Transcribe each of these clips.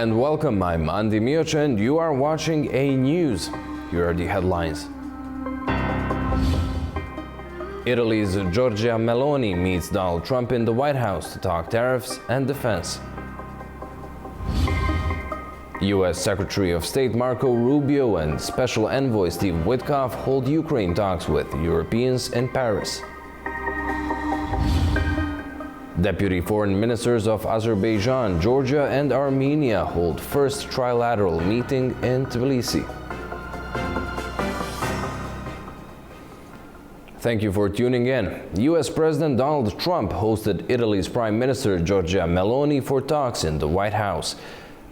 And welcome, I'm Andy Mioch and you are watching A News. Here are the headlines. Italy's Giorgia Meloni meets Donald Trump in the White House to talk tariffs and defense. U.S. Secretary of State Marco Rubio and Special Envoy Steve Witkoff hold Ukraine talks with Europeans in Paris. Deputy Foreign Ministers of Azerbaijan, Georgia and Armenia hold first trilateral meeting in Tbilisi. Thank you for tuning in. U.S. President Donald Trump hosted Italy's Prime Minister Giorgia Meloni for talks in the White House.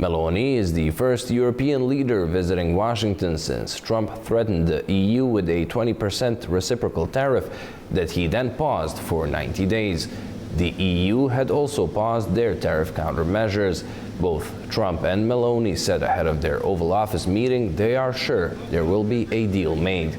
Meloni is the first European leader visiting Washington since Trump threatened the EU with a 20% reciprocal tariff that he then paused for 90 days. The EU had also paused their tariff countermeasures. Both Trump and Meloni said ahead of their Oval Office meeting they are sure there will be a deal made.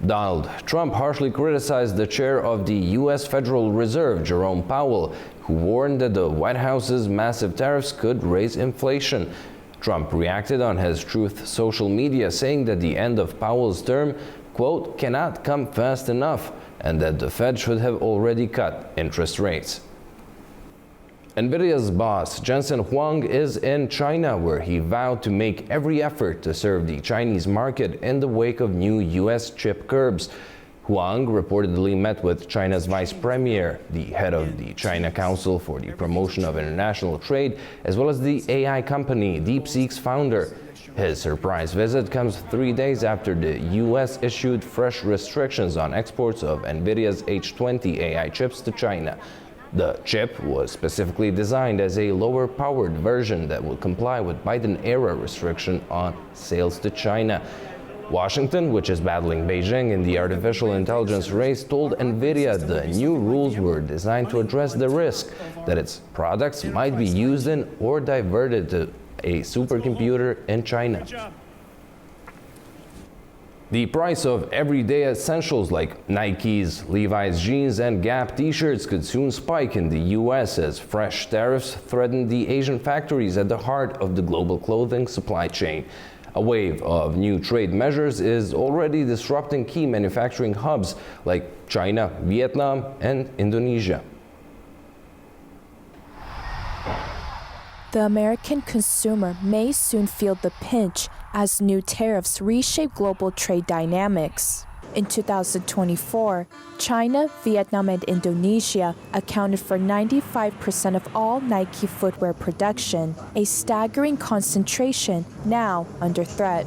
Donald Trump harshly criticized the chair of the U.S. Federal Reserve, Jerome Powell, who warned that the White House's massive tariffs could raise inflation. Trump reacted on his Truth social media, saying that the end of Powell's term, quote, cannot come fast enough, and that the Fed should have already cut interest rates. NVIDIA's boss, Jensen Huang, is in China, where he vowed to make every effort to serve the Chinese market in the wake of new U.S. chip curbs. Huang reportedly met with China's Vice Premier, the head of the China Council for the Promotion of International Trade, as well as the AI company DeepSeek's founder. His surprise visit comes 3 days after the U.S. issued fresh restrictions on exports of NVIDIA's H20 AI chips to China. The chip was specifically designed as a lower-powered version that would comply with Biden-era restriction on sales to China. Washington, which is battling Beijing in the artificial intelligence race, told NVIDIA the new rules were designed to address the risk that its products might be used in or diverted to a supercomputer in China. The price of everyday essentials like Nikes, Levi's jeans and Gap t-shirts could soon spike in the U.S. as fresh tariffs threaten the Asian factories at the heart of the global clothing supply chain. A wave of new trade measures is already disrupting key manufacturing hubs like China, Vietnam and Indonesia. The American consumer may soon feel the pinch as new tariffs reshape global trade dynamics. In 2024, China, Vietnam, and Indonesia accounted for 95% of all Nike footwear production, a staggering concentration now under threat.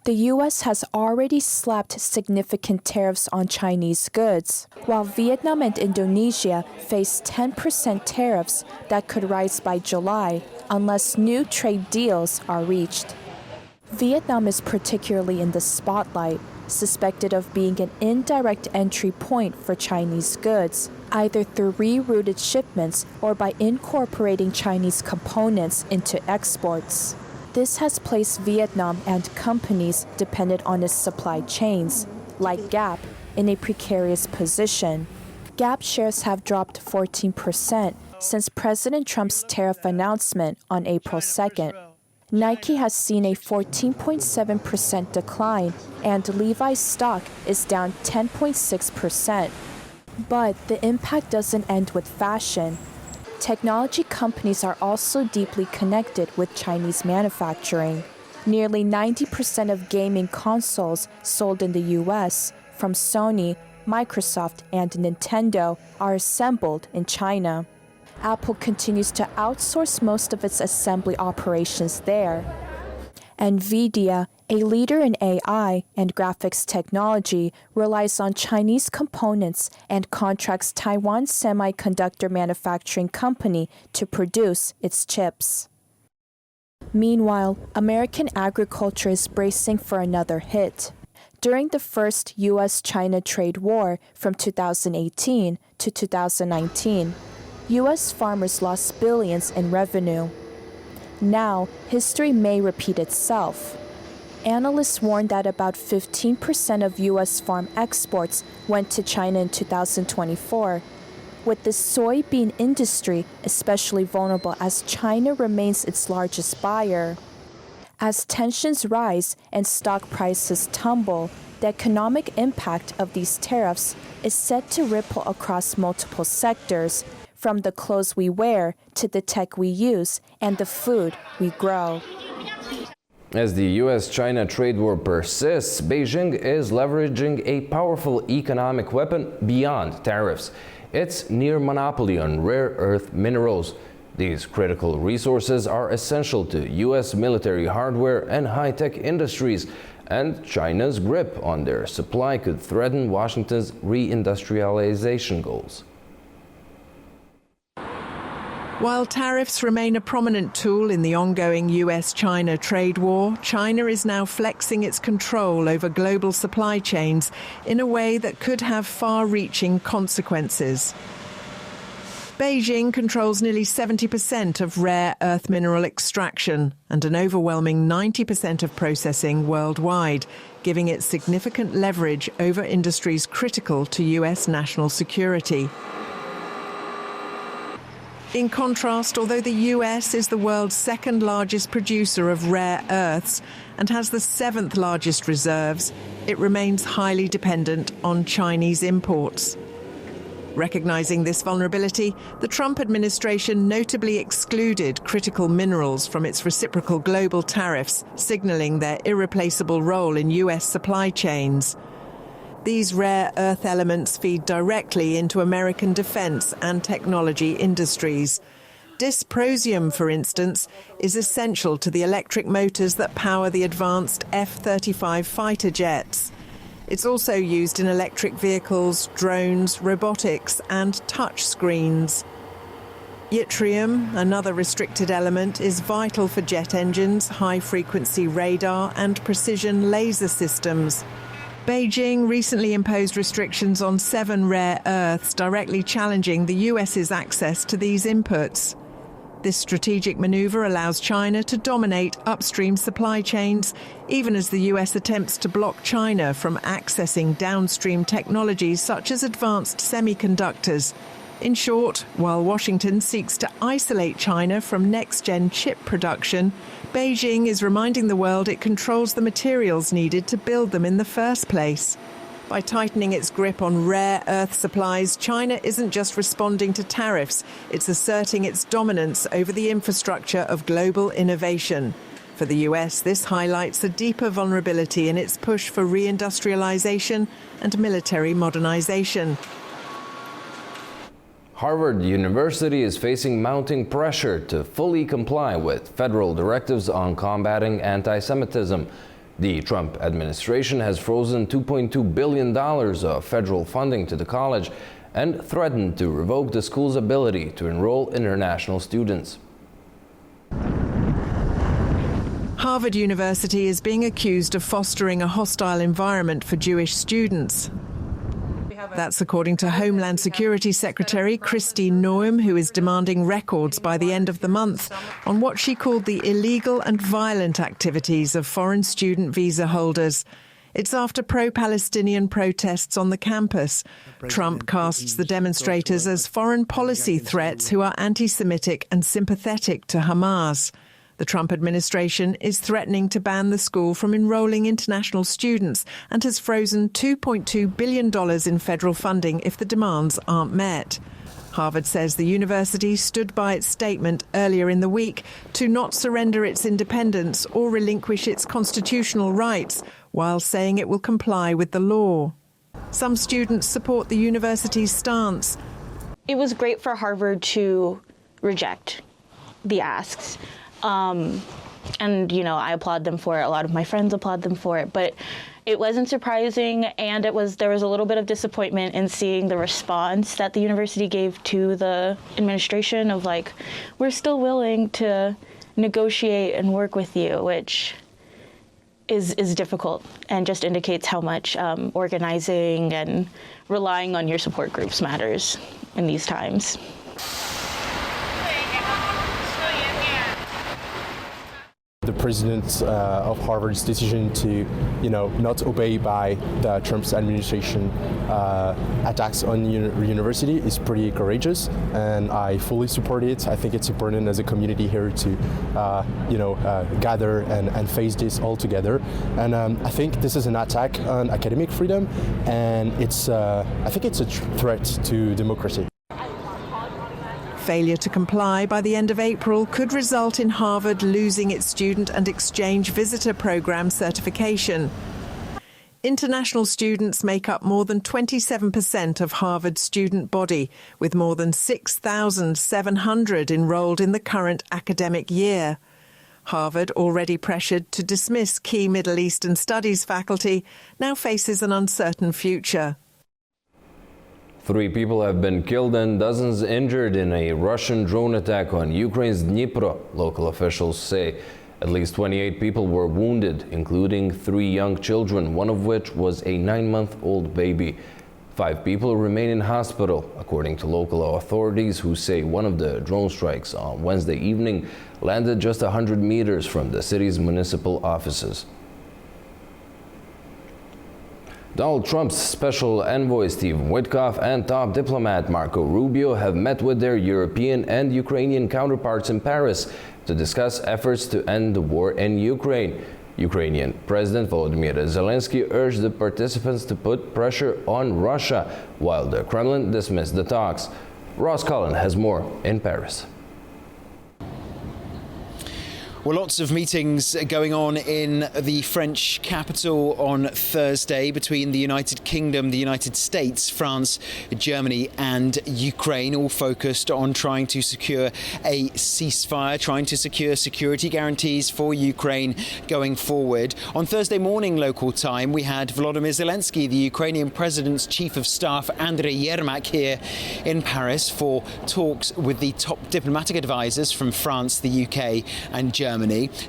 The U.S. has already slapped significant tariffs on Chinese goods, while Vietnam and Indonesia face 10% tariffs that could rise by July unless new trade deals are reached. Vietnam is particularly in the spotlight, suspected of being an indirect entry point for Chinese goods, either through rerouted shipments or by incorporating Chinese components into exports. This has placed Vietnam and companies dependent on its supply chains, like Gap, in a precarious position. Gap shares have dropped 14% since President Trump's tariff announcement on April 2nd. Nike has seen a 14.7% decline, and Levi's stock is down 10.6%. But the impact doesn't end with fashion. Technology companies are also deeply connected with Chinese manufacturing. Nearly 90% of gaming consoles sold in the U.S. from Sony, Microsoft, and Nintendo are assembled in China. Apple continues to outsource most of its assembly operations there. NVIDIA, a leader in AI and graphics technology, relies on Chinese components and contracts Taiwan Semiconductor Manufacturing Company to produce its chips. Meanwhile, American agriculture is bracing for another hit. During the first U.S.-China trade war from 2018 to 2019, U.S. farmers lost billions in revenue. Now, history may repeat itself. Analysts warn that about 15% of U.S. farm exports went to China in 2024. with the soybean industry especially vulnerable as China remains its largest buyer. As tensions rise and stock prices tumble, the economic impact of these tariffs is set to ripple across multiple sectors, from the clothes we wear to the tech we use and the food we grow. As the U.S.-China trade war persists, Beijing is leveraging a powerful economic weapon beyond tariffs: its near monopoly on rare earth minerals. These critical resources are essential to U.S. military hardware and high-tech industries, and China's grip on their supply could threaten Washington's reindustrialization goals. While tariffs remain a prominent tool in the ongoing US-China trade war, China is now flexing its control over global supply chains in a way that could have far-reaching consequences. Beijing controls nearly 70% of rare earth mineral extraction and an overwhelming 90% of processing worldwide, giving it significant leverage over industries critical to US national security. In contrast, although the US is the world's second largest producer of rare earths and has the seventh largest reserves, it remains highly dependent on Chinese imports. Recognizing this vulnerability, the Trump administration notably excluded critical minerals from its reciprocal global tariffs, signaling their irreplaceable role in US supply chains. These rare earth elements feed directly into American defense and technology industries. Dysprosium, for instance, is essential to the electric motors that power the advanced F-35 fighter jets. It's also used in electric vehicles, drones, robotics, and touch screens. Yttrium, another restricted element, is vital for jet engines, high-frequency radar, and precision laser systems. Beijing recently imposed restrictions on 7 rare earths, directly challenging the US's access to these inputs. This strategic maneuver allows China to dominate upstream supply chains, even as the US attempts to block China from accessing downstream technologies such as advanced semiconductors. In short, while Washington seeks to isolate China from next-gen chip production, Beijing is reminding the world it controls the materials needed to build them in the first place. By tightening its grip on rare earth supplies, China isn't just responding to tariffs, it's asserting its dominance over the infrastructure of global innovation. For the US, this highlights a deeper vulnerability in its push for reindustrialization and military modernization. Harvard University is facing mounting pressure to fully comply with federal directives on combating anti-Semitism. The Trump administration has frozen $2.2 billion of federal funding to the college and threatened to revoke the school's ability to enroll international students. Harvard University is being accused of fostering a hostile environment for Jewish students. That's according to Homeland Security Secretary Kristi Noem, who is demanding records by the end of the month on what she called the illegal and violent activities of foreign student visa holders. It's after pro-Palestinian protests on the campus. Trump casts the demonstrators as foreign policy threats who are anti-Semitic and sympathetic to Hamas. The Trump administration is threatening to ban the school from enrolling international students and has frozen $2.2 billion in federal funding if the demands aren't met. Harvard says the university stood by its statement earlier in the week to not surrender its independence or relinquish its constitutional rights, while saying it will comply with the law. Some students support the university's stance. It was great for Harvard to reject the asks. And, you know, I applaud them for it. A lot of my friends applaud them for it. But it wasn't surprising, and there was a little bit of disappointment in seeing the response that the university gave to the administration of, like, we're still willing to negotiate and work with you, which is difficult and just indicates how much organizing and relying on your support groups matters in these times. The president of Harvard's decision to, not obey by the Trump's administration attacks on university is pretty courageous, and I fully support it. I think it's important as a community here to, gather and face this all together. And I think this is an attack on academic freedom, and I think it's a threat to democracy. Failure to comply by the end of April could result in Harvard losing its student and exchange visitor program certification. International students make up more than 27% of Harvard's student body, with more than 6,700 enrolled in the current academic year. Harvard, already pressured to dismiss key Middle Eastern studies faculty, now faces an uncertain future. 3 people have been killed and dozens injured in a Russian drone attack on Ukraine's Dnipro, local officials say. At least 28 people were wounded, including 3 young children, one of which was a 9-month-old baby. 5 people remain in hospital, according to local authorities, who say one of the drone strikes on Wednesday evening landed just 100 meters from the city's municipal offices. Donald Trump's special envoy Steve Witkoff and top diplomat Marco Rubio have met with their European and Ukrainian counterparts in Paris to discuss efforts to end the war in Ukraine. Ukrainian President Volodymyr Zelensky urged the participants to put pressure on Russia, while the Kremlin dismissed the talks. Ross Cullen has more in Paris. Well, lots of meetings going on in the French capital on Thursday between the United Kingdom, the United States, France, Germany and Ukraine, all focused on trying to secure a ceasefire, trying to secure security guarantees for Ukraine going forward. On Thursday morning local time, we had Volodymyr Zelensky, the Ukrainian president's chief of staff, Andriy Yermak, here in Paris for talks with the top diplomatic advisors from France, the UK and Germany.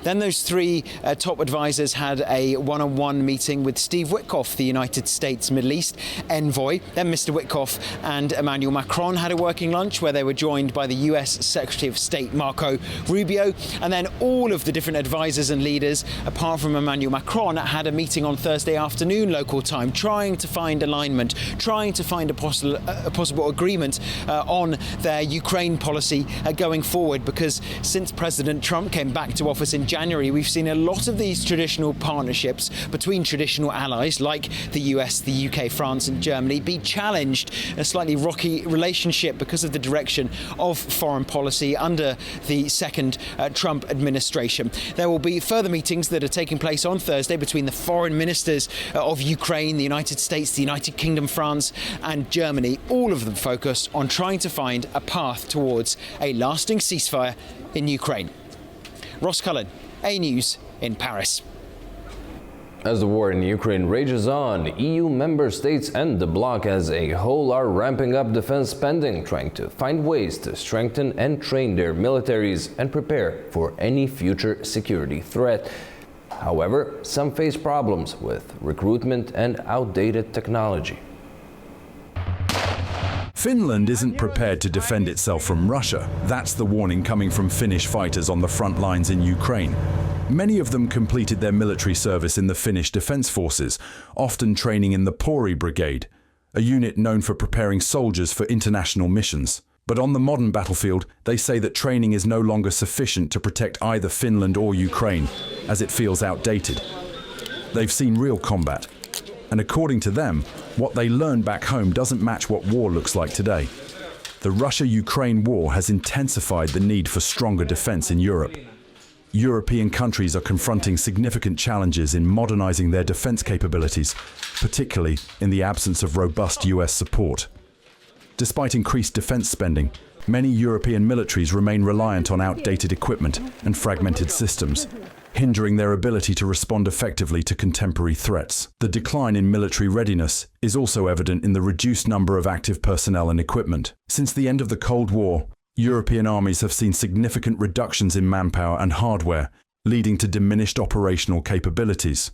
Then those 3 top advisors had a one-on-one meeting with Steve Witkoff, the United States Middle East envoy. Then Mr. Witkoff and Emmanuel Macron had a working lunch where they were joined by the US Secretary of State Marco Rubio. And then all of the different advisors and leaders, apart from Emmanuel Macron, had a meeting on Thursday afternoon local time, trying to find alignment, trying to find a possible agreement on their Ukraine policy going forward, because since President Trump came back to office in January, we've seen a lot of these traditional partnerships between traditional allies like the US, the UK, France and Germany be challenged. A slightly rocky relationship because of the direction of foreign policy under the second Trump administration. There will be further meetings that are taking place on Thursday between the foreign ministers of Ukraine, the United States, the United Kingdom, France and Germany, all of them focused on trying to find a path towards a lasting ceasefire in Ukraine. Ross Cullen, A News in Paris. As the war in Ukraine rages on, EU member states and the bloc as a whole are ramping up defense spending, trying to find ways to strengthen and train their militaries and prepare for any future security threat. However, some face problems with recruitment and outdated technology. Finland isn't prepared to defend itself from Russia. That's the warning coming from Finnish fighters on the front lines in Ukraine. Many of them completed their military service in the Finnish Defence Forces, often training in the Pori Brigade, a unit known for preparing soldiers for international missions. But on the modern battlefield, they say that training is no longer sufficient to protect either Finland or Ukraine, as it feels outdated. They've seen real combat. And according to them, what they learned back home doesn't match what war looks like today. The Russia-Ukraine war has intensified the need for stronger defense in Europe. European countries are confronting significant challenges in modernizing their defense capabilities, particularly in the absence of robust US support. Despite increased defense spending, many European militaries remain reliant on outdated equipment and fragmented systems, hindering their ability to respond effectively to contemporary threats. The decline in military readiness is also evident in the reduced number of active personnel and equipment. Since the end of the Cold War, European armies have seen significant reductions in manpower and hardware, leading to diminished operational capabilities.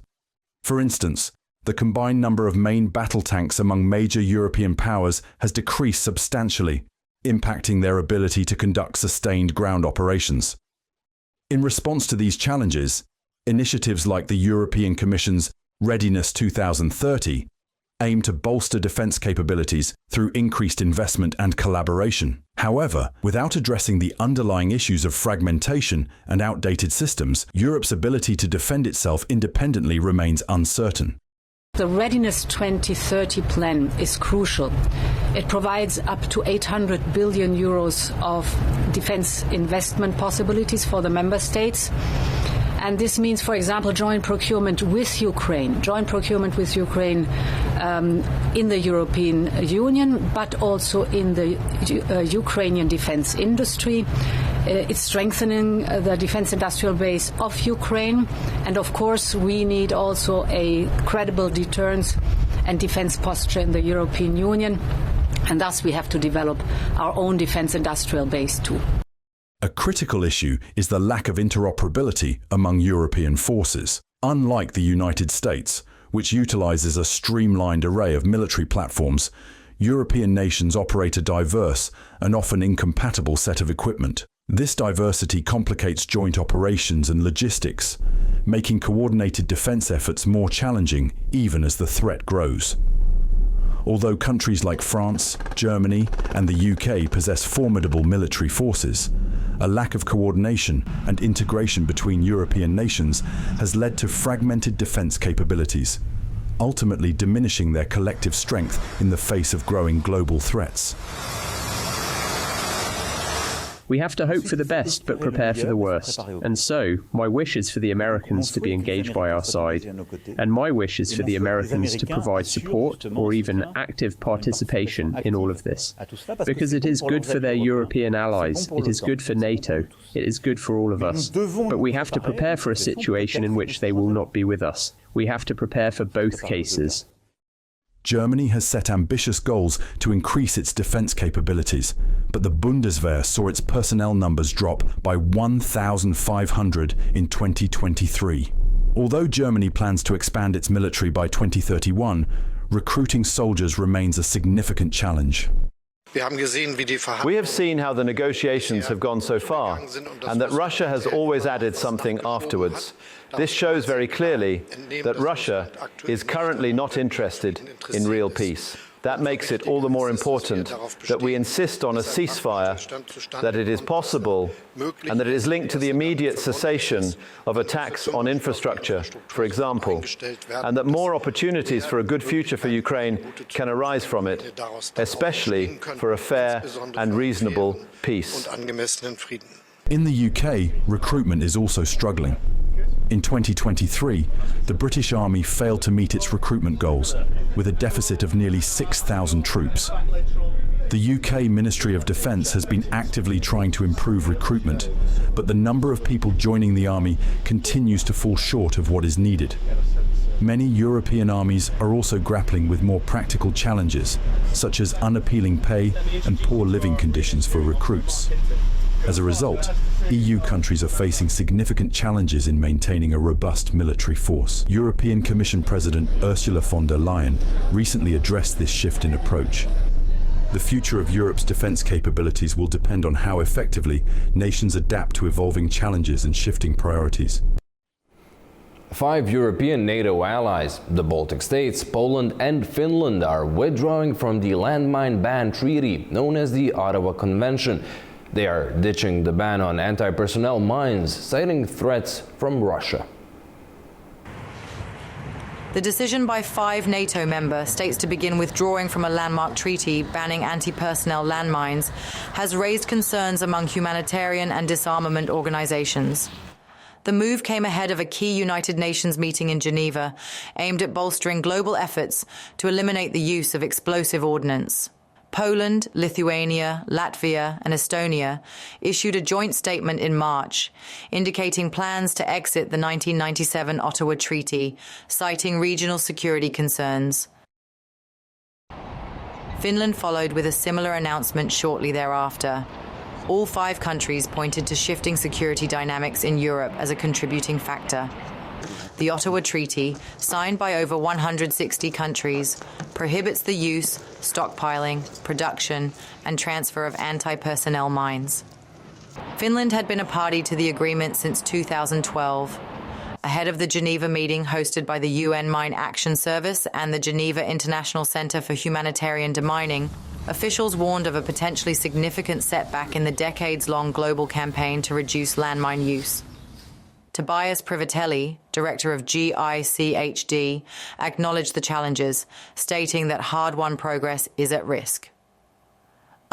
For instance, the combined number of main battle tanks among major European powers has decreased substantially, impacting their ability to conduct sustained ground operations. In response to these challenges, initiatives like the European Commission's Readiness 2030 aim to bolster defence capabilities through increased investment and collaboration. However, without addressing the underlying issues of fragmentation and outdated systems, Europe's ability to defend itself independently remains uncertain. The Readiness 2030 plan is crucial. It provides up to 800 billion euros of defence investment possibilities for the member states. And this means, for example, joint procurement with Ukraine in the European Union, but also in the Ukrainian defence industry. It's strengthening the defence industrial base of Ukraine. And of course, we need also a credible deterrence and defence posture in the European Union. And thus we have to develop our own defence industrial base too. A critical issue is the lack of interoperability among European forces. Unlike the United States, which utilizes a streamlined array of military platforms, European nations operate a diverse and often incompatible set of equipment. This diversity complicates joint operations and logistics, making coordinated defense efforts more challenging even as the threat grows. Although countries like France, Germany, and the UK possess formidable military forces, a lack of coordination and integration between European nations has led to fragmented defence capabilities, ultimately diminishing their collective strength in the face of growing global threats. We have to hope for the best, but prepare for the worst. And so, my wish is for the Americans to be engaged by our side. And my wish is for the Americans to provide support or even active participation in all of this. Because it is good for their European allies, it is good for NATO, it is good for all of us. But we have to prepare for a situation in which they will not be with us. We have to prepare for both cases. Germany has set ambitious goals to increase its defence capabilities, but the Bundeswehr saw its personnel numbers drop by 1,500 in 2023. Although Germany plans to expand its military by 2031, recruiting soldiers remains a significant challenge. We have seen how the negotiations have gone so far, and that Russia has always added something afterwards. This shows very clearly that Russia is currently not interested in real peace. That makes it all the more important that we insist on a ceasefire, that it is possible, and that it is linked to the immediate cessation of attacks on infrastructure, for example, and that more opportunities for a good future for Ukraine can arise from it, especially for a fair and reasonable peace. In the UK, recruitment is also struggling. In 2023, the British Army failed to meet its recruitment goals, with a deficit of nearly 6,000 troops. The UK Ministry of Defence has been actively trying to improve recruitment, but the number of people joining the army continues to fall short of what is needed. Many European armies are also grappling with more practical challenges, such as unappealing pay and poor living conditions for recruits. As a result, EU countries are facing significant challenges in maintaining a robust military force. European Commission President Ursula von der Leyen recently addressed this shift in approach. The future of Europe's defence capabilities will depend on how effectively nations adapt to evolving challenges and shifting priorities. 5 European NATO allies, the Baltic states, Poland and Finland, are withdrawing from the landmine ban treaty known as the Ottawa Convention. They are ditching the ban on anti-personnel mines, citing threats from Russia. The decision by 5 NATO member states to begin withdrawing from a landmark treaty banning anti-personnel landmines has raised concerns among humanitarian and disarmament organizations. The move came ahead of a key United Nations meeting in Geneva aimed at bolstering global efforts to eliminate the use of explosive ordnance. Poland, Lithuania, Latvia, and Estonia issued a joint statement in March, indicating plans to exit the 1997 Ottawa Treaty, citing regional security concerns. Finland followed with a similar announcement shortly thereafter. All 5 countries pointed to shifting security dynamics in Europe as a contributing factor. The Ottawa Treaty, signed by over 160 countries, prohibits the use, stockpiling, production, and transfer of anti-personnel mines. Finland had been a party to the agreement since 2012. Ahead of the Geneva meeting hosted by the UN Mine Action Service and the Geneva International Center for Humanitarian Demining, officials warned of a potentially significant setback in the decades-long global campaign to reduce landmine use. Tobias Privatelli, director of GICHD, acknowledged the challenges, stating that hard-won progress is at risk.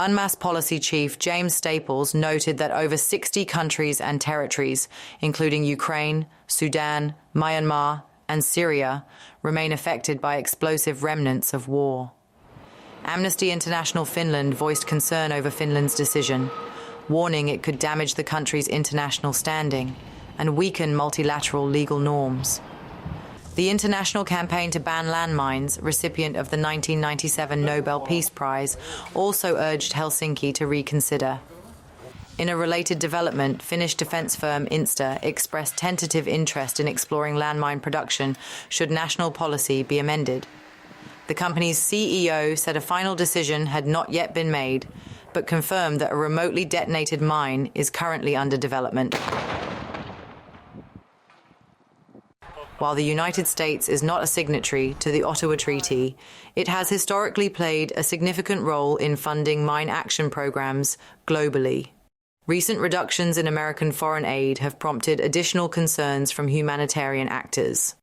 UNMAS Policy Chief James Staples noted that over 60 countries and territories, including Ukraine, Sudan, Myanmar, and Syria, remain affected by explosive remnants of war. Amnesty International Finland voiced concern over Finland's decision, warning it could damage the country's international standing and weaken multilateral legal norms. The international campaign to ban landmines, recipient of the 1997 Nobel Peace Prize, also urged Helsinki to reconsider. In a related development, Finnish defence firm Insta expressed tentative interest in exploring landmine production should national policy be amended. The company's CEO said a final decision had not yet been made, but confirmed that a remotely detonated mine is currently under development. While the United States is not a signatory to the Ottawa Treaty, it has historically played a significant role in funding mine action programs globally. Recent reductions in American foreign aid have prompted additional concerns from humanitarian actors.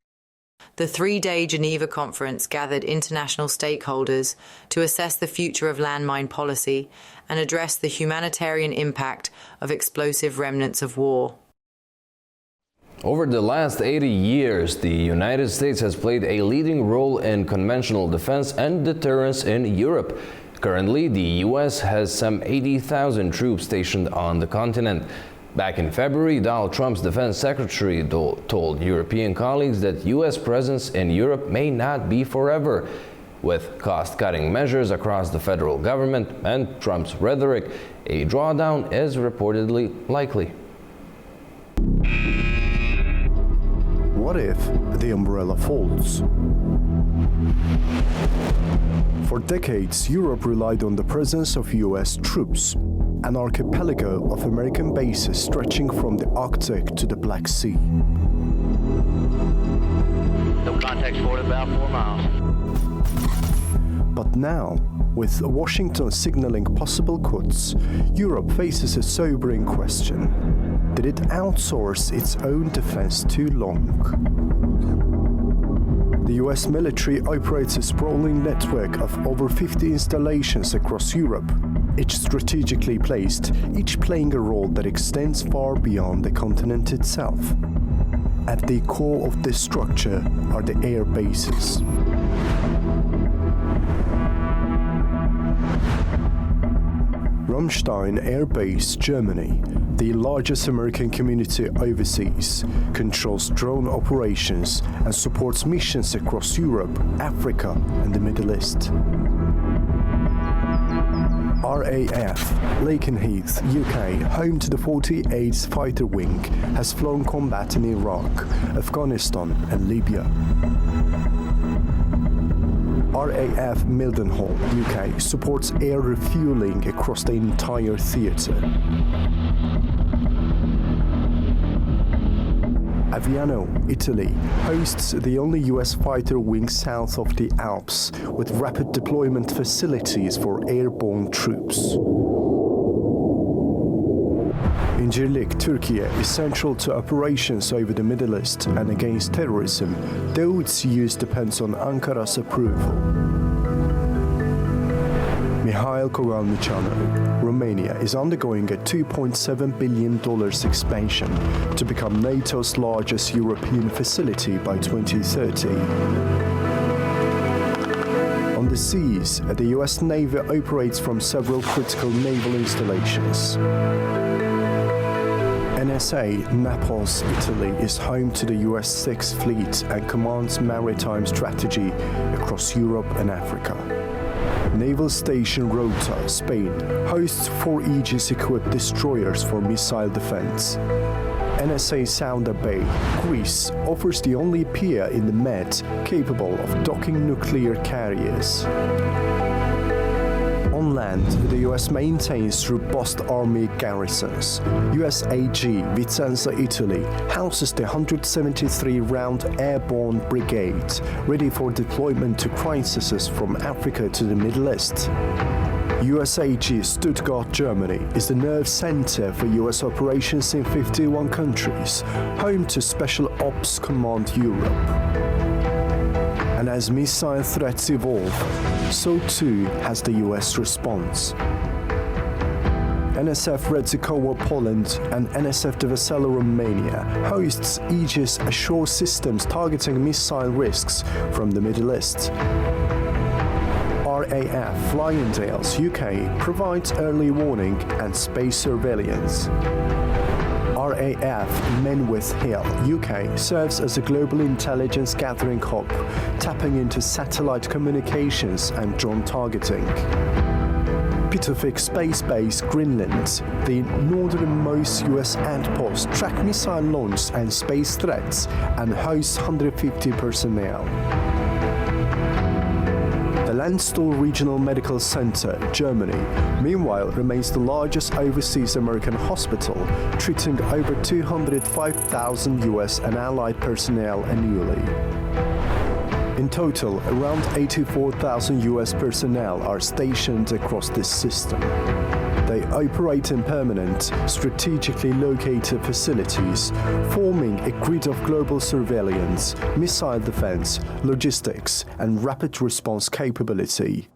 The three-day Geneva conference gathered international stakeholders to assess the future of landmine policy and address the humanitarian impact of explosive remnants of war. Over the last 80 years, the United States has played a leading role in conventional defense and deterrence in Europe. Currently, the U.S. has some 80,000 troops stationed on the continent. Back in February, Donald Trump's defense secretary told European colleagues that U.S. presence in Europe may not be forever. With cost-cutting measures across the federal government and Trump's rhetoric, a drawdown is reportedly likely. What if the umbrella falls? For decades, Europe relied on the presence of US troops, an archipelago of American bases stretching from the Arctic to the Black Sea. No contact forward about 4 miles. But now, with Washington signaling possible cuts, Europe faces a sobering question. Did it outsource its own defense too long? The US military operates a sprawling network of over 50 installations across Europe, each strategically placed, each playing a role that extends far beyond the continent itself. At the core of this structure are the air bases. Ramstein Air Base, Germany, the largest American community overseas, controls drone operations and supports missions across Europe, Africa, and the Middle East. RAF, Lakenheath, UK, home to the 48th Fighter Wing, has flown combat in Iraq, Afghanistan, and Libya. RAF Mildenhall, UK, supports air refueling across the entire theatre. Aviano, Italy, hosts the only US fighter wing south of the Alps, with rapid deployment facilities for airborne troops. Incirlik, Turkey, is central to operations over the Middle East and against terrorism, though its use depends on Ankara's approval. Mihail Kogalniceanu, Romania, is undergoing a $2.7 billion expansion to become NATO's largest European facility by 2030. On the seas, the US Navy operates from several critical naval installations. NSA, Naples, Italy, is home to the US Sixth Fleet and commands maritime strategy across Europe and Africa. Naval Station Rota, Spain, hosts 4 Aegis-equipped destroyers for missile defense. NSA Souda Bay, Greece, offers the only pier in the Med capable of docking nuclear carriers. On homeland, the U.S. maintains robust army garrisons. USAG Vicenza, Italy, houses the 173 Round Airborne Brigade, ready for deployment to crises from Africa to the Middle East. USAG Stuttgart, Germany, is the nerve center for US operations in 51 countries, home to Special Ops Command Europe. And as missile threats evolve, so too has the US response. NSF Redzikowo, Poland, and NSF de Vesela, Romania, hosts Aegis Ashore systems targeting missile risks from the Middle East. RAF Flyingdales, UK, provides early warning and space surveillance. RAF Menwith Hill, UK, serves as a global intelligence gathering hub, tapping into satellite communications and drone targeting. Pitofik Space Base, Greenland, the northernmost US outpost, track missile launch and space threats and hosts 150 personnel. The Landstuhl Regional Medical Center, Germany, meanwhile remains the largest overseas American hospital, treating over 205,000 US and Allied personnel annually. In total, around 84,000 US personnel are stationed across this system. They operate in permanent, strategically located facilities, forming a grid of global surveillance, missile defense, logistics, and rapid response capability.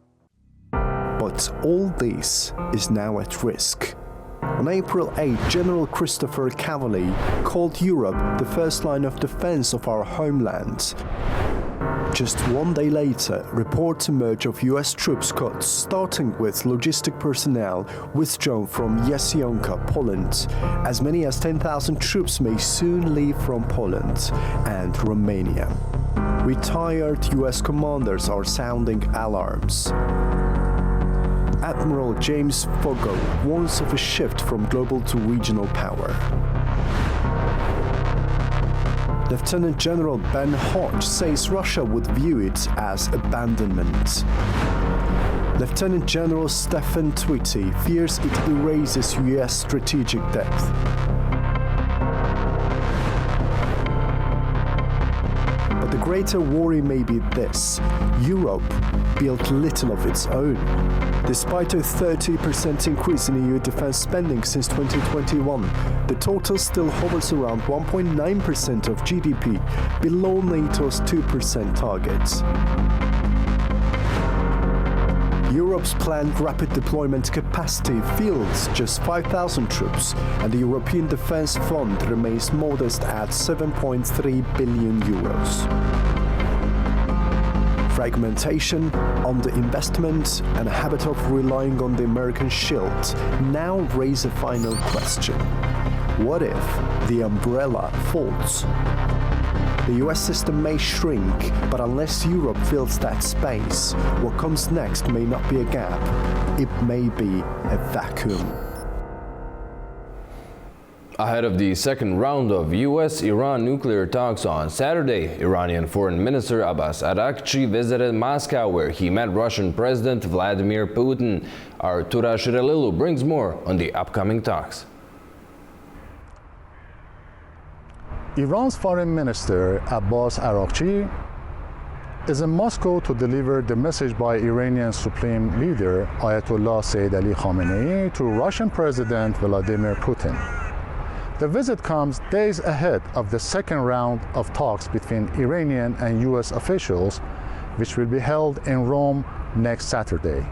But all this is now at risk. On April 8, General Christopher Cavalli called Europe the first line of defense of our homeland. Just one day later, reports emerge of US troops cuts, starting with logistic personnel withdrawn from Jasionka, Poland. As many as 10,000 troops may soon leave from Poland and Romania. Retired US commanders are sounding alarms. Admiral James Fogo warns of a shift from global to regional power. Lieutenant General Ben Hodge says Russia would view it as abandonment. Lieutenant General Stephen Twitty fears it erases US strategic depth. But the greater worry may be this: Europe built little of its own. Despite a 30% increase in EU defense spending since 2021, the total still hovers around 1.9% of GDP, below NATO's 2% target. Europe's planned rapid deployment capacity fields just 5,000 troops, and the European Defence Fund remains modest at 7.3 billion euros. Fragmentation, underinvestment, and a habit of relying on the American shield now raise a final question. What if the umbrella falls? The US system may shrink, but unless Europe fills that space, what comes next may not be a gap, it may be a vacuum. Ahead of the second round of US-Iran nuclear talks on Saturday, Iranian Foreign Minister Abbas Araghchi visited Moscow, where he met Russian President Vladimir Putin. Our Tura Shirelilu brings more on the upcoming talks. Iran's Foreign Minister Abbas Araghchi is in Moscow to deliver the message by Iranian Supreme Leader Ayatollah Sayyid Ali Khamenei to Russian President Vladimir Putin. The visit comes days ahead of the second round of talks between Iranian and US officials, which will be held in Rome next Saturday.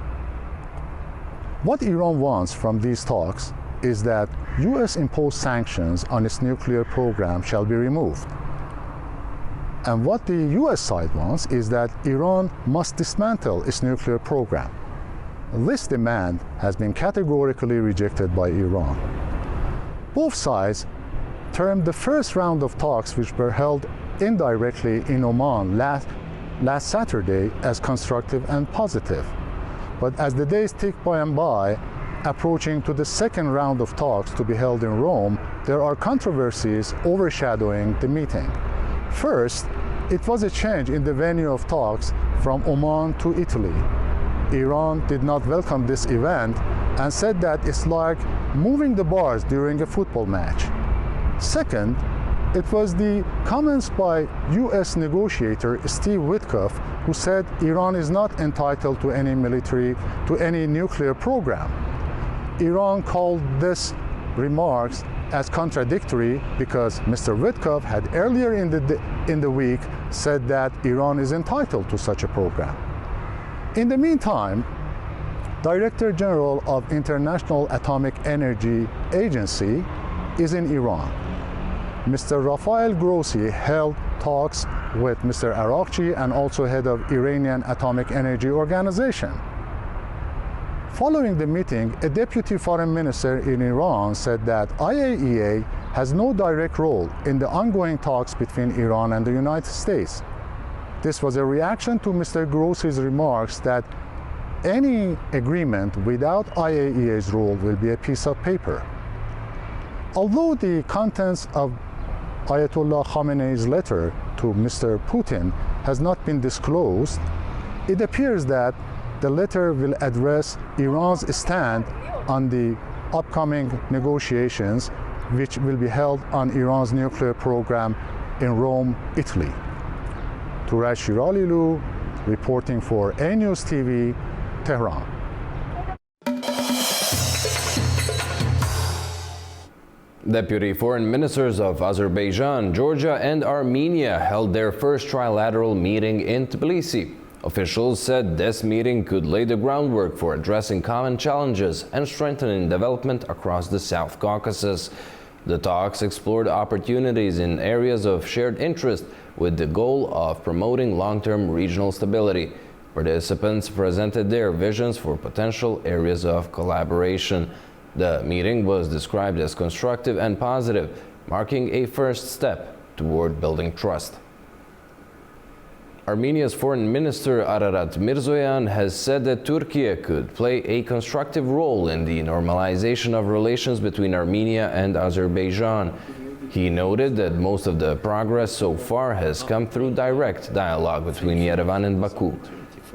What Iran wants from these talks is that US-imposed sanctions on its nuclear program shall be removed. And what the US side wants is that Iran must dismantle its nuclear program. This demand has been categorically rejected by Iran. Both sides termed the first round of talks, which were held indirectly in Oman last Saturday, as constructive and positive. But as the days tick by and by, approaching to the second round of talks to be held in Rome, there are controversies overshadowing the meeting. First, it was a change in the venue of talks from Oman to Italy. Iran did not welcome this event and said that it's like moving the bars during a football match. Second, it was the comments by US negotiator Steve Witkoff who said Iran is not entitled to any nuclear program. Iran called this remarks as contradictory because Mr. Witkoff had earlier in the week said that Iran is entitled to such a program. In the meantime, Director General of International Atomic Energy Agency is in Iran. Mr. Rafael Grossi held talks with Mr. Arakchi and also head of Iranian Atomic Energy Organization. Following the meeting, a deputy foreign minister in Iran said that IAEA has no direct role in the ongoing talks between Iran and the United States. This was a reaction to Mr. Grossi's remarks that any agreement without IAEA's role will be a piece of paper. Although the contents of Ayatollah Khamenei's letter to Mr. Putin has not been disclosed, it appears that the letter will address Iran's stand on the upcoming negotiations, which will be held on Iran's nuclear program in Rome, Italy. Turaj Shiralilu, reporting for A News TV, Tehran. Deputy foreign ministers of Azerbaijan, Georgia, and Armenia held their first trilateral meeting in Tbilisi. Officials said this meeting could lay the groundwork for addressing common challenges and strengthening development across the South Caucasus. The talks explored opportunities in areas of shared interest with the goal of promoting long-term regional stability. Participants presented their visions for potential areas of collaboration. The meeting was described as constructive and positive, marking a first step toward building trust. Armenia's Foreign Minister Ararat Mirzoyan has said that Turkey could play a constructive role in the normalization of relations between Armenia and Azerbaijan. He noted that most of the progress so far has come through direct dialogue between Yerevan and Baku.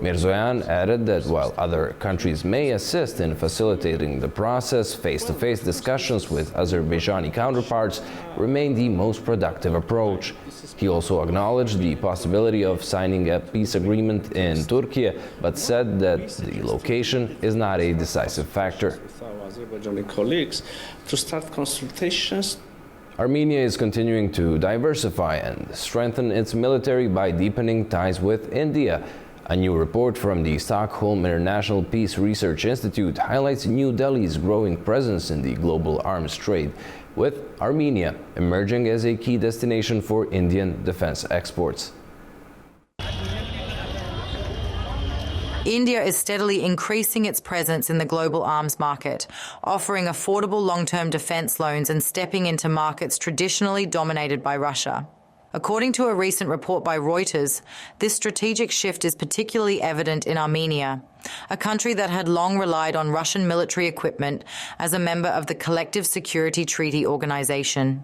Mirzoyan added that while other countries may assist in facilitating the process, face-to-face discussions with Azerbaijani counterparts remain the most productive approach. He also acknowledged the possibility of signing a peace agreement in Turkey, but said that the location is not a decisive factor. Azerbaijani colleagues to start consultations. Armenia is continuing to diversify and strengthen its military by deepening ties with India. A new report from the Stockholm International Peace Research Institute highlights New Delhi's growing presence in the global arms trade, with Armenia emerging as a key destination for Indian defense exports. India is steadily increasing its presence in the global arms market, offering affordable long-term defense loans and stepping into markets traditionally dominated by Russia. According to a recent report by Reuters, this strategic shift is particularly evident in Armenia, a country that had long relied on Russian military equipment as a member of the Collective Security Treaty Organization.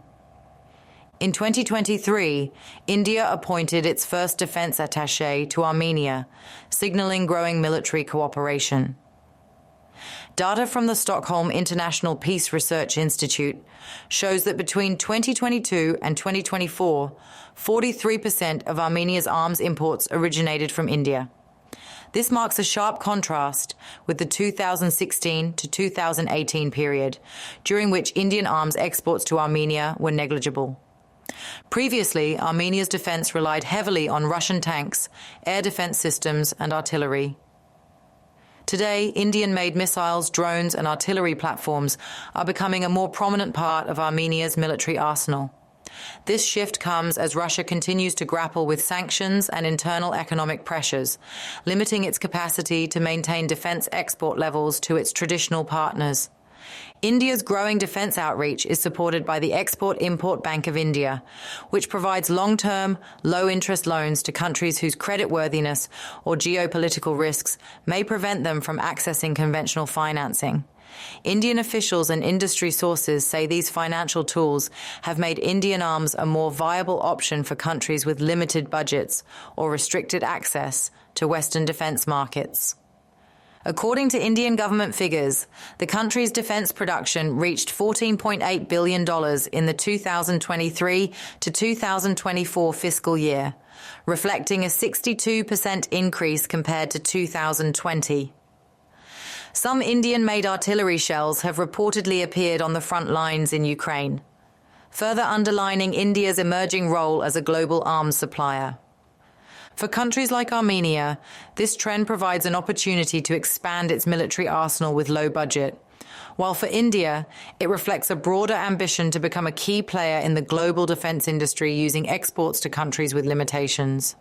In 2023, India appointed its first defense attaché to Armenia, signaling growing military cooperation. Data from the Stockholm International Peace Research Institute shows that between 2022 and 2024, 43% of Armenia's arms imports originated from India. This marks a sharp contrast with the 2016 to 2018 period, during which Indian arms exports to Armenia were negligible. Previously, Armenia's defense relied heavily on Russian tanks, air defense systems, and artillery. Today, Indian-made missiles, drones, and artillery platforms are becoming a more prominent part of Armenia's military arsenal. This shift comes as Russia continues to grapple with sanctions and internal economic pressures, limiting its capacity to maintain defense export levels to its traditional partners. India's growing defense outreach is supported by the Export-Import Bank of India, which provides long-term, low-interest loans to countries whose creditworthiness or geopolitical risks may prevent them from accessing conventional financing. Indian officials and industry sources say these financial tools have made Indian arms a more viable option for countries with limited budgets or restricted access to Western defense markets. According to Indian government figures, the country's defense production reached $14.8 billion in the 2023 to 2024 fiscal year, reflecting a 62% increase compared to 2020. Some Indian-made artillery shells have reportedly appeared on the front lines in Ukraine, further underlining India's emerging role as a global arms supplier. For countries like Armenia, this trend provides an opportunity to expand its military arsenal with low budget, while for India, it reflects a broader ambition to become a key player in the global defense industry using exports to countries with limitations.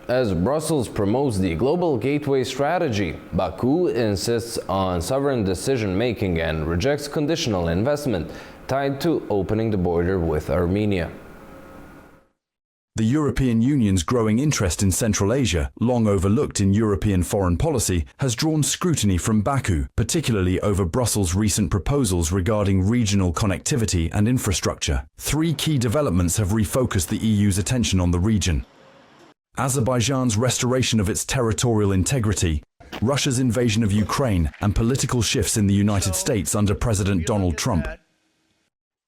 As Brussels promotes the global gateway strategy, Baku insists on sovereign decision-making and rejects conditional investment tied to opening the border with Armenia. The European Union's growing interest in Central Asia, long overlooked in European foreign policy, has drawn scrutiny from Baku, particularly over Brussels' recent proposals regarding regional connectivity and infrastructure. Three key developments have refocused the EU's attention on the region: Azerbaijan's restoration of its territorial integrity, Russia's invasion of Ukraine, and political shifts in the United States under President Donald Trump.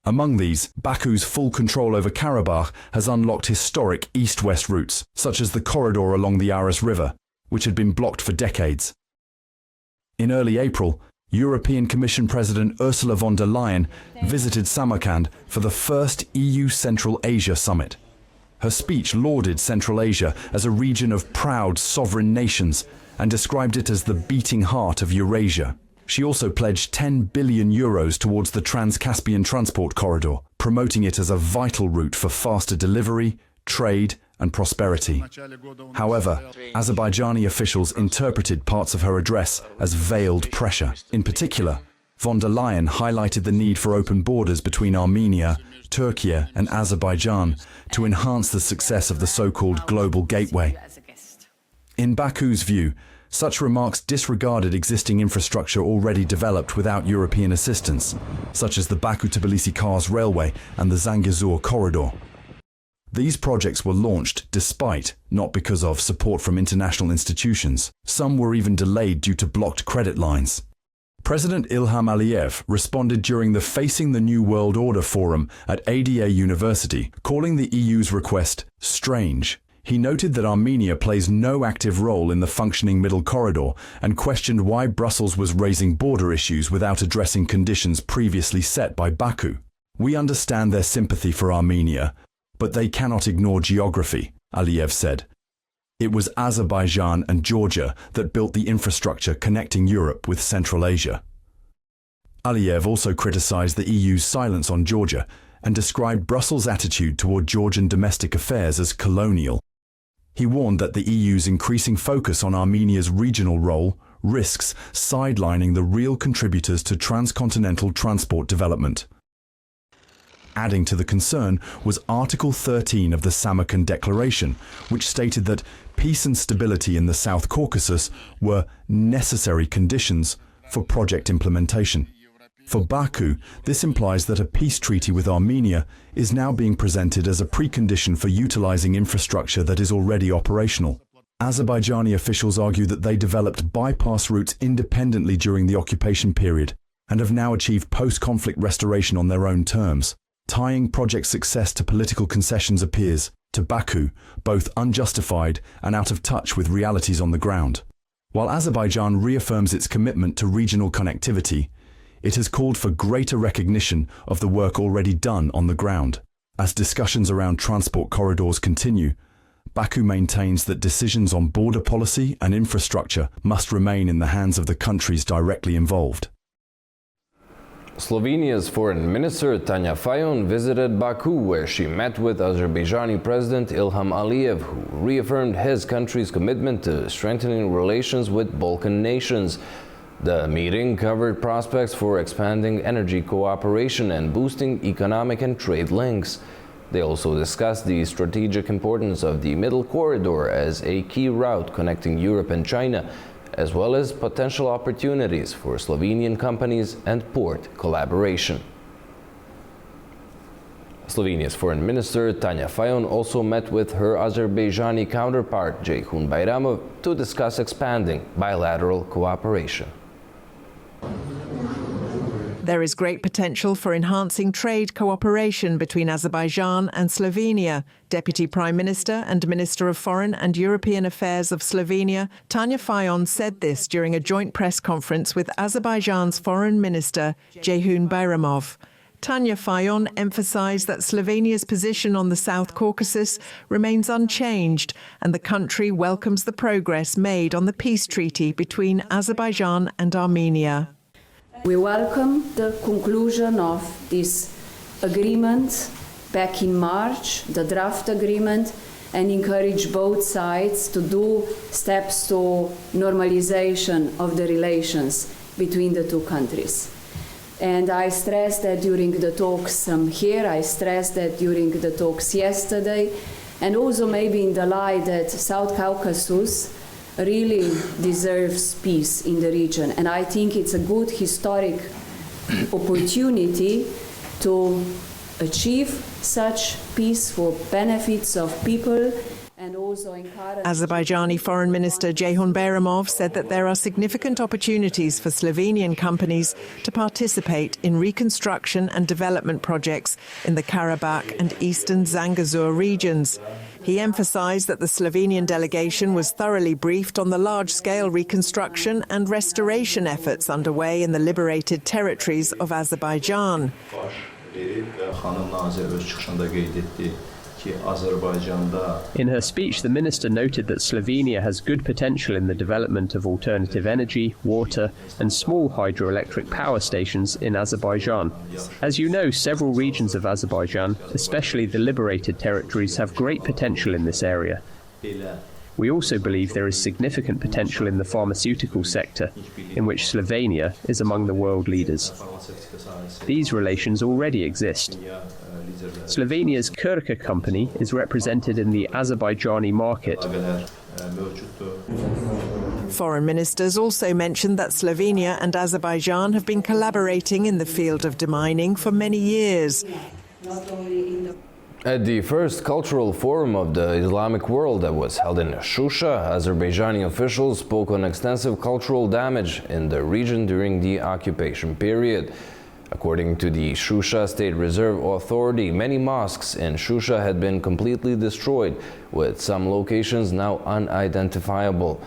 Among these, Baku's full control over Karabakh has unlocked historic east-west routes, such as the corridor along the Aras River, which had been blocked for decades. In early April, European Commission President Ursula von der Leyen visited Samarkand for the first EU Central Asia Summit. Her speech lauded Central Asia as a region of proud sovereign nations and described it as the beating heart of Eurasia. She also pledged 10 billion euros towards the Trans-Caspian Transport Corridor, promoting it as a vital route for faster delivery, trade and prosperity. However, Azerbaijani officials interpreted parts of her address as veiled pressure. In particular, von der Leyen highlighted the need for open borders between Armenia, Turkey and Azerbaijan to enhance the success of the so-called global gateway. In Baku's view, such remarks disregarded existing infrastructure already developed without European assistance, such as the Baku-Tbilisi-Kars Railway and the Zangezur Corridor. These projects were launched despite, not because of, support from international institutions. Some were even delayed due to blocked credit lines. President Ilham Aliyev responded during the Facing the New World Order Forum at ADA University, calling the EU's request strange. He noted that Armenia plays no active role in the functioning Middle Corridor and questioned why Brussels was raising border issues without addressing conditions previously set by Baku. We understand their sympathy for Armenia, but they cannot ignore geography, Aliyev said. It was Azerbaijan and Georgia that built the infrastructure connecting Europe with Central Asia. Aliyev also criticized the EU's silence on Georgia and described Brussels' attitude toward Georgian domestic affairs as colonial. He warned that the EU's increasing focus on Armenia's regional role risks sidelining the real contributors to transcontinental transport development. Adding to the concern was Article 13 of the Samarkand Declaration, which stated that peace and stability in the South Caucasus were necessary conditions for project implementation. For Baku, this implies that a peace treaty with Armenia is now being presented as a precondition for utilizing infrastructure that is already operational. Azerbaijani officials argue that they developed bypass routes independently during the occupation period and have now achieved post-conflict restoration on their own terms. Tying project success to political concessions appears, to Baku, both unjustified and out of touch with realities on the ground. While Azerbaijan reaffirms its commitment to regional connectivity, it has called for greater recognition of the work already done on the ground. As discussions around transport corridors continue, Baku maintains that decisions on border policy and infrastructure must remain in the hands of the countries directly involved. Slovenia's foreign minister Tanja Fajon visited Baku, where she met with Azerbaijani President Ilham Aliyev, who reaffirmed his country's commitment to strengthening relations with Balkan nations. The meeting covered prospects for expanding energy cooperation and boosting economic and trade links. They also discussed the strategic importance of the Middle Corridor as a key route connecting Europe and China, as well as potential opportunities for Slovenian companies and port collaboration. Slovenia's Foreign Minister Tanja Fajon also met with her Azerbaijani counterpart Ceyhun Bayramov to discuss expanding bilateral cooperation. There is great potential for enhancing trade cooperation between Azerbaijan and Slovenia. Deputy Prime Minister and Minister of Foreign and European Affairs of Slovenia, Tanja Fajon, said this during a joint press conference with Azerbaijan's Foreign Minister, Ceyhun Bayramov. Tanja Fajon emphasised that Slovenia's position on the South Caucasus remains unchanged and the country welcomes the progress made on the peace treaty between Azerbaijan and Armenia. We welcome the conclusion of this agreement back in March, the draft agreement, and encourage both sides to do steps to normalization of the relations between the two countries. And I stressed that during the talks here, I stressed that during the talks yesterday, and also maybe in the light that South Caucasus really deserves peace in the region. And I think it's a good historic opportunity to achieve such peace for benefits of people and also encourage... Azerbaijani Foreign Minister Ceyhun Bayramov said that there are significant opportunities for Slovenian companies to participate in reconstruction and development projects in the Karabakh and eastern Zangezur regions. He emphasised that the Slovenian delegation was thoroughly briefed on the large-scale reconstruction and restoration efforts underway in the liberated territories of Azerbaijan. In her speech, the minister noted that Slovenia has good potential in the development of alternative energy, water, and small hydroelectric power stations in Azerbaijan. As you know, several regions of Azerbaijan, especially the liberated territories, have great potential in this area. We also believe there is significant potential in the pharmaceutical sector, in which Slovenia is among the world leaders. These relations already exist. Slovenia's Krka company is represented in the Azerbaijani market. Foreign ministers also mentioned that Slovenia and Azerbaijan have been collaborating in the field of demining for many years. At the first cultural forum of the Islamic world that was held in Shusha, Azerbaijani officials spoke on extensive cultural damage in the region during the occupation period. According to the Shusha State Reserve Authority, many mosques in Shusha had been completely destroyed, with some locations now unidentifiable.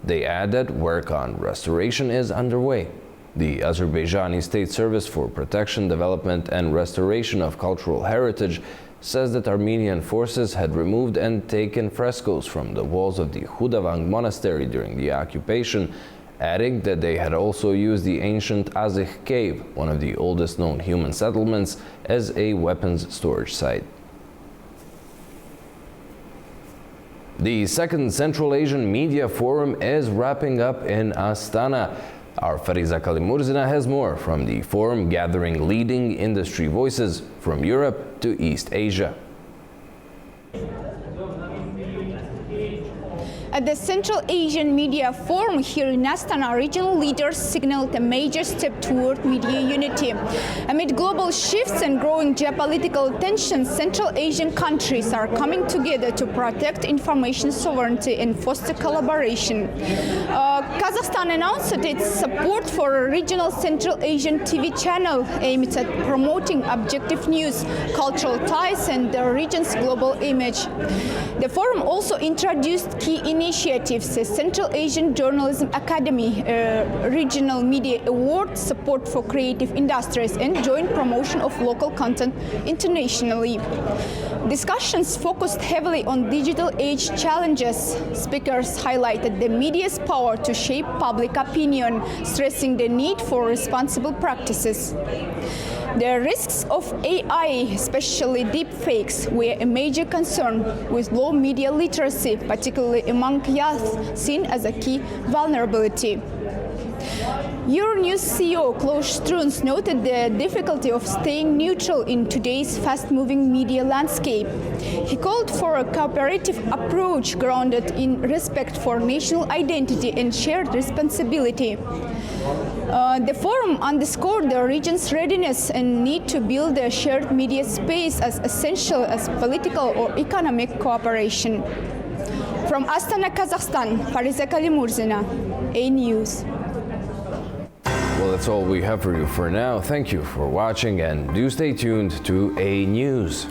They add that work on restoration is underway. The Azerbaijani State Service for Protection, Development and Restoration of Cultural Heritage says that Armenian forces had removed and taken frescoes from the walls of the Khudavang monastery during the occupation, adding that they had also used the ancient Azikh cave, one of the oldest known human settlements, as a weapons storage site. The second Central Asian Media Forum is wrapping up in Astana. Our Fariza Kalimurzina has more from the forum, gathering leading industry voices from Europe to East Asia. At the Central Asian Media Forum here in Astana, regional leaders signaled a major step toward media unity. Amid global shifts and growing geopolitical tensions, Central Asian countries are coming together to protect information sovereignty and foster collaboration. Kazakhstan announced its support for a regional Central Asian TV channel aimed at promoting objective news, cultural ties, and the region's global image. The forum also introduced key initiatives: a Central Asian Journalism Academy, a regional media award, support for creative industries, and joint promotion of local content internationally. Discussions focused heavily on digital age challenges. Speakers highlighted the media's power to shape public opinion, stressing the need for responsible practices. The risks of AI, especially deepfakes, were a major concern, with low media literacy, particularly among youth, seen as a key vulnerability. Euronews News CEO Klaus Strunz noted the difficulty of staying neutral in today's fast-moving media landscape. He called for a cooperative approach grounded in respect for national identity and shared responsibility. The forum underscored the region's readiness and need to build a shared media space as essential as political or economic cooperation. From Astana, Kazakhstan, Fariza Kalimurzina, A News. Well, that's all we have for you for now. Thank you for watching, and do stay tuned to A News.